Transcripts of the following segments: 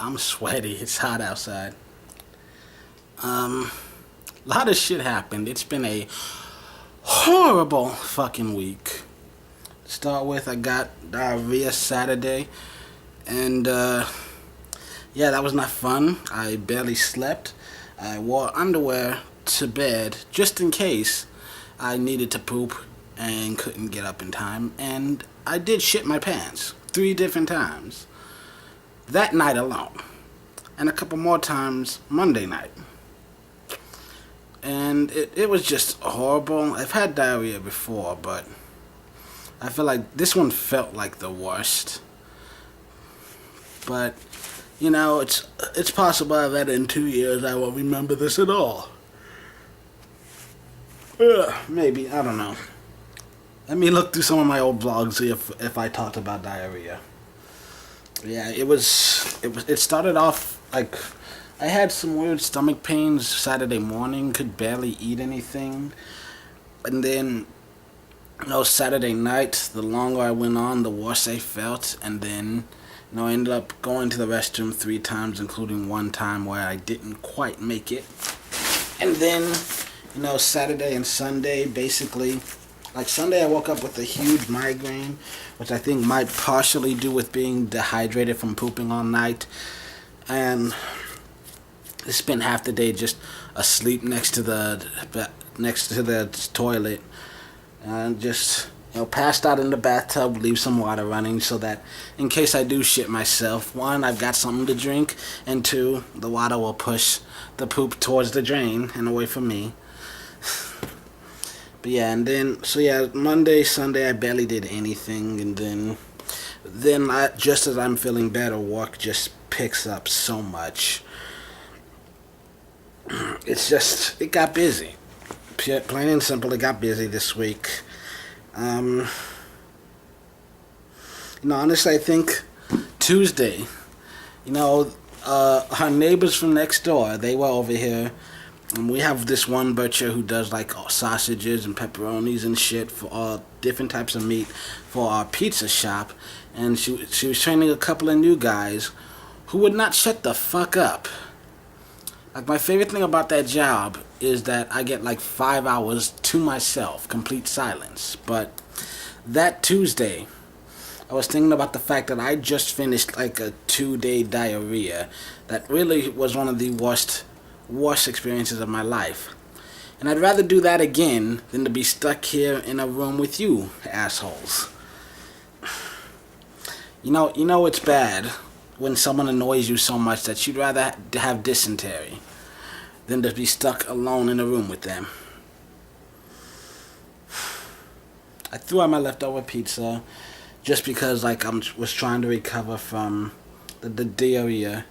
I'm sweaty. It's hot outside. A lot of shit happened. It's been a horrible fucking week. To start with, I got diarrhea Saturday, and yeah, that was not fun. I barely slept. I wore underwear to bed just in case I needed to poop and couldn't get up in time, and I did shit my pants 3 different times that night alone, and a couple more times Monday night. And it was just horrible. I've had diarrhea before, but I feel like this one felt like the worst. But, you know, it's possible that in 2 years I won't remember this at all. Maybe, I don't know. Let me look through some of my old vlogs, see if I talked about diarrhea. Yeah, it started off like I had some weird stomach pains Saturday morning, could barely eat anything. And then, Saturday night, the longer I went on, the worse I felt. And then, I ended up going to the restroom 3 times, including one time where I didn't quite make it. And then, Saturday and Sunday, basically, like Sunday I woke up with a huge migraine, which I think might partially do with being dehydrated from pooping all night. And I spent half the day just asleep next to the toilet, and just passed out in the bathtub, leave some water running so that in case I do shit myself, 1, I've got something to drink, and 2, the water will push the poop towards the drain and away from me. But yeah, and then Monday, Sunday I barely did anything, and then just as I'm feeling better, work just picks up so much. It got busy. Plain and simple, it got busy this week. Honestly, I think Tuesday, our neighbors from next door, they were over here. And we have this one butcher who does like sausages and pepperonis and shit for all different types of meat for our pizza shop. And she was training a couple of new guys who would not shut the fuck up. Like, my favorite thing about that job is that I get like 5 hours to myself, complete silence. But that Tuesday, I was thinking about the fact that I just finished like a 2-day diarrhea that really was one of the worst experiences of my life. And I'd rather do that again than to be stuck here in a room with you assholes. It's bad when someone annoys you so much that you'd rather have dysentery than to be stuck alone in a room with them. I threw out my leftover pizza just because I was trying to recover from the diarrhea,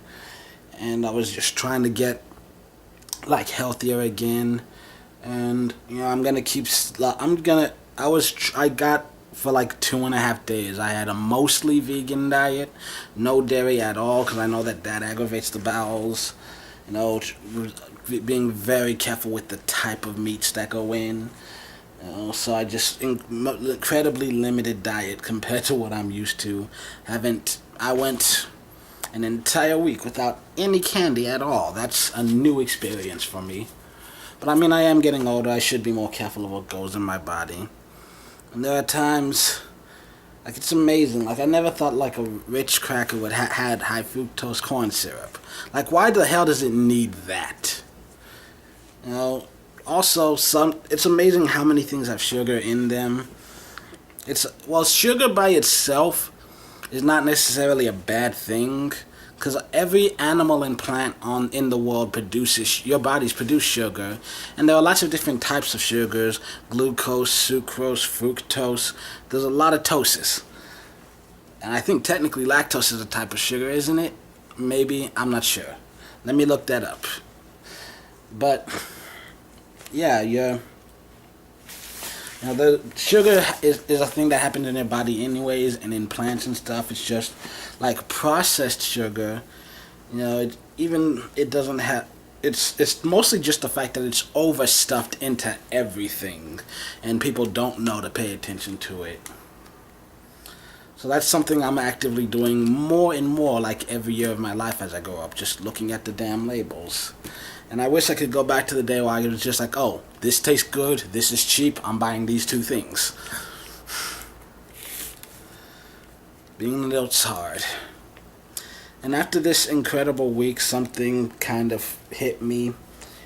and I was just trying to get healthier again. And I got for like 2.5 days I had a mostly vegan diet, no dairy at all, because I know that aggravates the bowels. Being very careful with the type of meats that go in. So I just incredibly limited diet compared to what I'm used to. I went an entire week without any candy at all. That's a new experience for me. But I am getting older. I should be more careful of what goes in my body. And there are times, it's amazing. I never thought a Ritz cracker would had high fructose corn syrup. Why the hell does it need that? Also, it's amazing how many things have sugar in them. Sugar by itself is not necessarily a bad thing, because every animal and plant in the world your bodies produce sugar, and there are lots of different types of sugars: glucose, sucrose, fructose. There's a lot of toses, and I think technically lactose is a type of sugar, isn't it? Maybe, I'm not sure. Let me look that up. But yeah, the sugar is a thing that happens in your body anyways, and in plants and stuff. It's just processed sugar. It doesn't have. It's mostly just the fact that it's overstuffed into everything, and people don't know to pay attention to it. So that's something I'm actively doing more and more, like every year of my life as I grow up, just looking at the damn labels. And I wish I could go back to the day where I was just like, oh, this tastes good, this is cheap, I'm buying these two things. Being an adult's hard. And after this incredible week, something kind of hit me,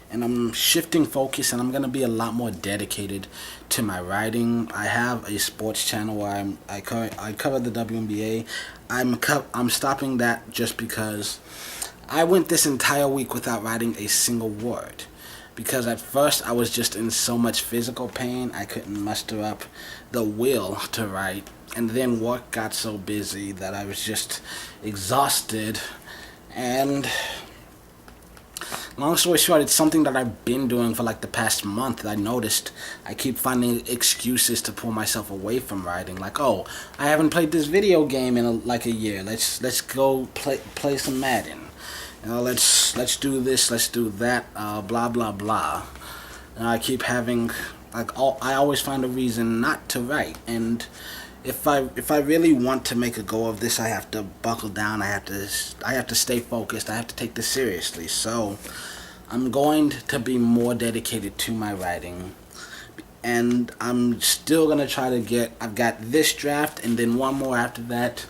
and I'm shifting focus, and I'm gonna be a lot more dedicated to my writing. I have a sports channel where I cover the WNBA. I'm stopping that just because I went this entire week without writing a single word. Because at first I was just in so much physical pain, I couldn't muster up the will to write. And then work got so busy that I was just exhausted. And long story short, it's something that I've been doing for like the past month. I noticed I keep finding excuses to pull myself away from writing. Like, oh, I haven't played this video game in like a year. Let's go play some Madden. You know, let's do this, let's do that. Blah blah blah. And I keep having I always find a reason not to write. And if I really want to make a go of this, I have to buckle down. I have to stay focused. I have to take this seriously. So I'm going to be more dedicated to my writing, and I'm still gonna try to get. I've got this draft, and then one more after that,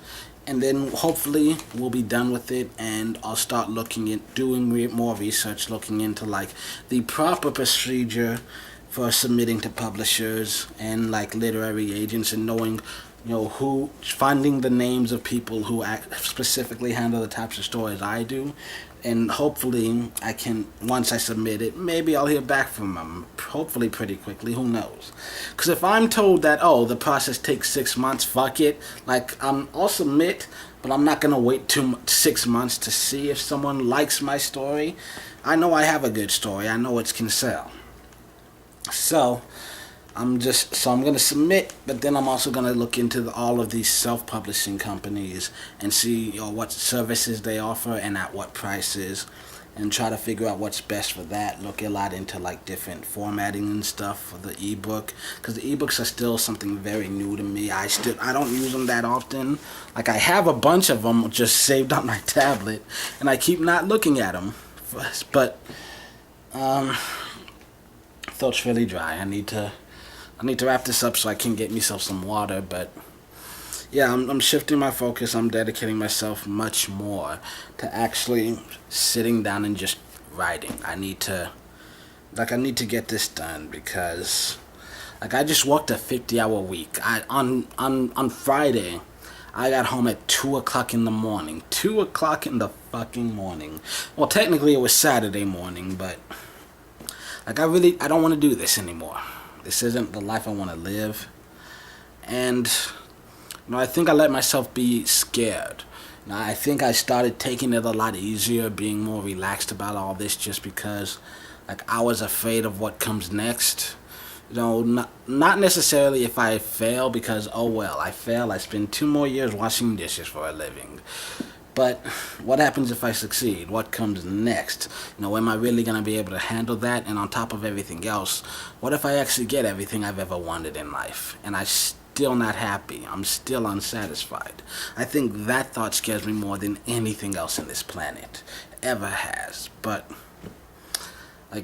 and then hopefully we'll be done with it, and I'll start looking at doing more research, looking into like the proper procedure for submitting to publishers and like literary agents, and knowing, who, finding the names of people who specifically handle the types of stories I do. And hopefully I can, once I submit it, maybe I'll hear back from them, hopefully pretty quickly, who knows. Because if I'm told that, oh, the process takes 6 months, fuck it. Like, I'll submit, but I'm not going to wait 6 months to see if someone likes my story. I know I have a good story. I know it can sell. So I'm going to submit, but then I'm also going to look into all of these self-publishing companies and see what services they offer and at what prices, and try to figure out what's best for that. Look a lot into like different formatting and stuff for the ebook, because the ebooks are still something very new to me. I don't use them that often. Like, I have a bunch of them just saved on my tablet, and I keep not looking at them. But throat's really dry. I need to wrap this up so I can get myself some water. But yeah, I'm shifting my focus. I'm dedicating myself much more to actually sitting down and just writing. I need to get this done, because I just worked a 50-hour week. On Friday, I got home at 2 o'clock in the morning. 2 o'clock in the fucking morning. Well, technically it was Saturday morning, but I don't want to do this anymore. This isn't the life I want to live. And I think I let myself be scared. I think I started taking it a lot easier, being more relaxed about all this, just because I was afraid of what comes next. Not necessarily if I fail, because oh well, I fail. I spend 2 more years washing dishes for a living. But what happens if I succeed? What comes next? Am I really going to be able to handle that? And on top of everything else, what if I actually get everything I've ever wanted in life, and I'm still not happy? I'm still unsatisfied. I think that thought scares me more than anything else in this planet ever has. But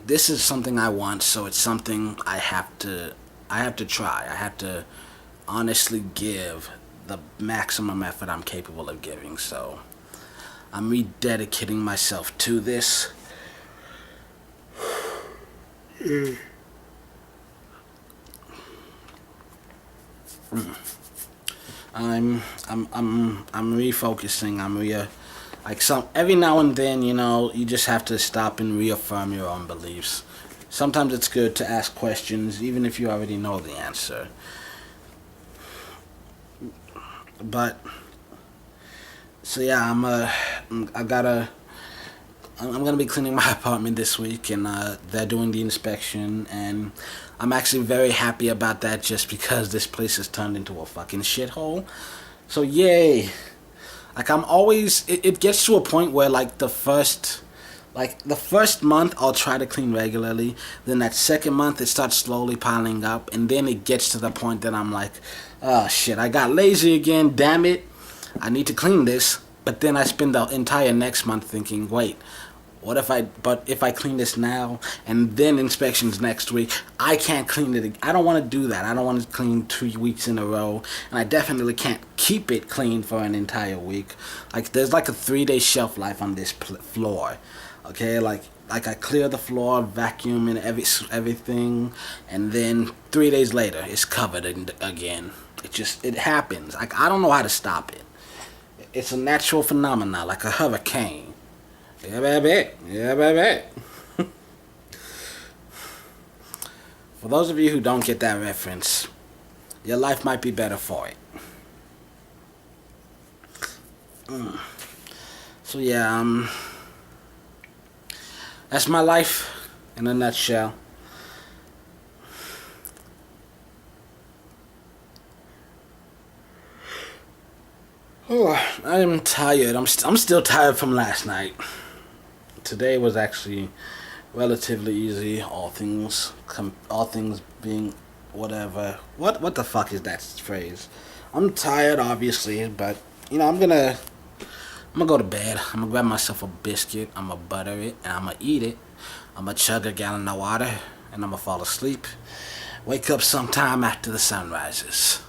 this is something I want, so it's something I have to try. I have to honestly give the maximum effort I'm capable of giving. So I'm rededicating myself to this. I'm refocusing. Every now and then, you just have to stop and reaffirm your own beliefs. Sometimes it's good to ask questions, even if you already know the answer. But so yeah, I'm gonna be cleaning my apartment this week, and they're doing the inspection, and I'm actually very happy about that, just because this place has turned into a fucking shithole. So yay! It gets to a point where the first month I'll try to clean regularly. Then that second month it starts slowly piling up, and then it gets to the point that I'm like, Oh shit, I got lazy again, damn it. I need to clean this. But then I spend the entire next month thinking, wait, but if I clean this now and then inspections next week, I can't clean it. I don't want to do that. I don't want to clean 2 weeks in a row. And I definitely can't keep it clean for an entire week. Like, there's like a 3-day shelf life on this floor. Okay, like I clear the floor, vacuum and everything, and then 3 days later it's covered again. It happens. Like, I don't know how to stop it. It's a natural phenomenon, like a hurricane. Yeah, baby. Yeah, baby. For those of you who don't get that reference, your life might be better for it. So yeah, that's my life in a nutshell. Oh, I am tired. I'm still tired from last night. Today was actually relatively easy. All things being whatever. What the fuck is that phrase? I'm tired, obviously, but I'm gonna go to bed. I'm gonna grab myself a biscuit. I'm gonna butter it and I'm gonna eat it. I'm gonna chug a gallon of water and I'm gonna fall asleep. Wake up sometime after the sun rises.